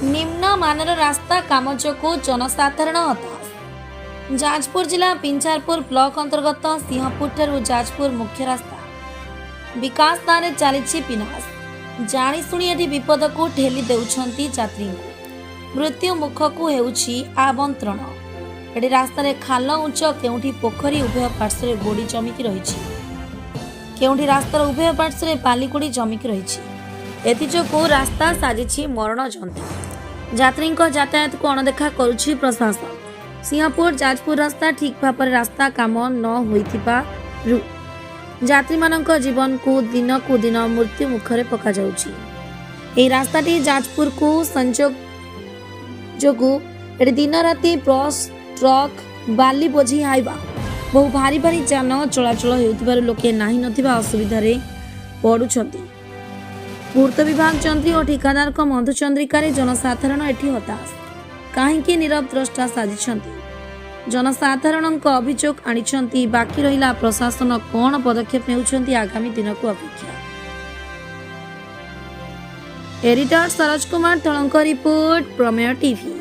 निम्न मानर रास्ता काम जोगु जनसाधारण हताश। जाजपुर जिला पिंचारपुर ब्लॉक अंतर्गत सिंहपुर ठारू जाजपुर मुख्य रास्ता विकास नारे चली पिनास। जाणीशुणी एटी विपद को ठेली देउछंती यात्री मृत्यु मुख को हेउछि आमंत्रण। एटी रास्ता रे खाल उच्च केउठी पोखरी उभय पार्श्व गोड़ी जमिकी रही केउठी रास्तार उभय पार्श्व बालीगोड़ी जमिकी रही एथिजोगु रास्ता साजिछि मरण जंतु। यात्री यातायात को अणदेखा करुछि प्रशासन। सिंहपुर जाजपुर रास्ता ठीक भाव रास्ता काम न होइथिबारु यात्री मानक जीवन को दिन मृत्यु मुखरे पका जाउछि। एही रास्ताटी जाजपुर को संजोग जोगु एटी दिन राति बस ट्रक बाली बोझी हाइबा बहु भारी भारी जान चलाचल हेउथिबारु लोके नाही नथिबा असुविधा रे पडुछंती। पूर्त विभाग जंत्री और ठिकादार को मधुचंद्रिकार जनसाधारण एठी हताश। काहींकि नीरव द्रष्टा साजिछंती। जनसाधारण अभियोग आनिछंती। बाकी रहिला प्रशासन कौन पदक्षेप नेउछंती आगामी दिन को अपेक्षा। एडिटर सरोज कुमार तळंक रिपोर्ट प्रमेय टीवी।